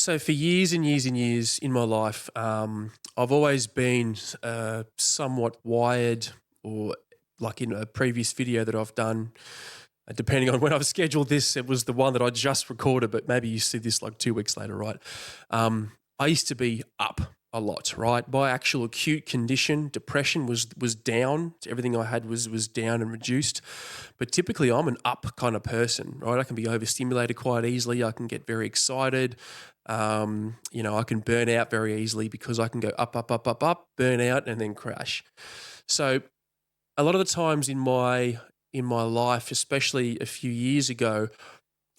So for years and years and years in my life, I've always been somewhat wired, or like in a previous video that I've done, depending on when I've scheduled this, it was the one that I just recorded, but maybe you see this like 2 weeks later, right? I used to be up a lot, right? By actual acute condition, depression was down. Everything I had was down and reduced. But typically, I'm an up kind of person, right? I can be overstimulated quite easily. I can get very excited. I can burn out very easily because I can go up, up, up, up, up, burn out, and then crash. So a lot of the times in my life, especially a few years ago,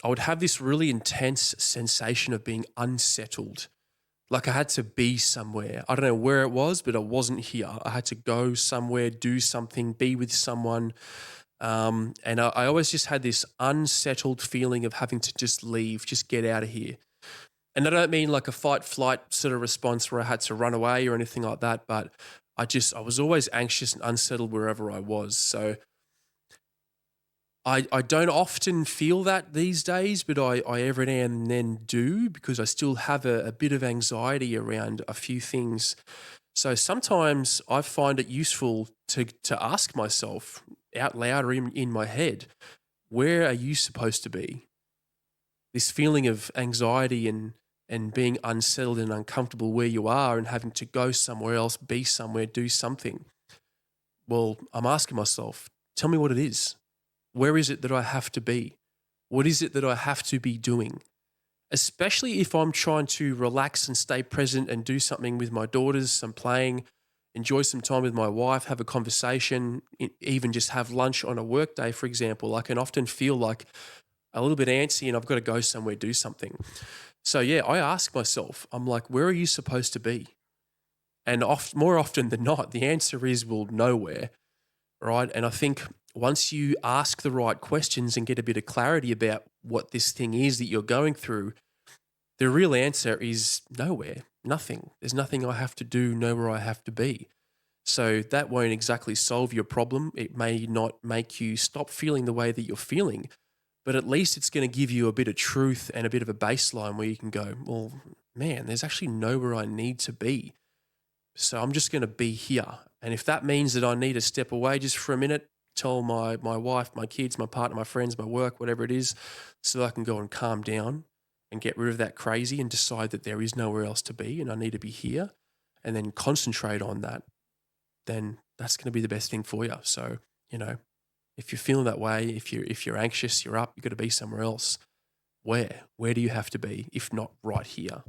I would have this really intense sensation of being unsettled. Like I had to be somewhere. I don't know where it was, but I wasn't here. I had to go somewhere, do something, be with someone. And I always just had this unsettled feeling of having to just leave, just get out of here. And I don't mean like a fight flight sort of response where I had to run away or anything like that, but I was always anxious and unsettled wherever I was. So I don't often feel that these days, but I every now and then do because I still have a bit of anxiety around a few things. So sometimes I find it useful to ask myself out loud or in my head, where are you supposed to be? This feeling of anxiety and being unsettled and uncomfortable where you are and having to go somewhere else, be somewhere, do something. Well, I'm asking myself, tell me what it is. Where is it that I have to be? What is it that I have to be doing? Especially if I'm trying to relax and stay present and do something with my daughters, some playing, enjoy some time with my wife, have a conversation, even just have lunch on a work day, for example. I can often feel like a little bit antsy and I've got to go somewhere, do something. So yeah, I ask myself, I'm like, where are you supposed to be? And more often than not, the answer is, well, nowhere, right? And I think once you ask the right questions and get a bit of clarity about what this thing is that you're going through, the real answer is nowhere, nothing. There's nothing I have to do, nowhere I have to be. So that won't exactly solve your problem. It may not make you stop feeling the way that you're feeling, but at least it's going to give you a bit of truth and a bit of a baseline where you can go, well, man, there's actually nowhere I need to be. So I'm just going to be here. And if that means that I need to step away just for a minute, tell my wife, my kids, my partner, my friends, my work, whatever it is, so that I can go and calm down and get rid of that crazy and decide that there is nowhere else to be and I need to be here and then concentrate on that, then that's going to be the best thing for you. So, if you're feeling that way, if you're anxious, you're up, you've got to be somewhere else. Where do you have to be if not right here?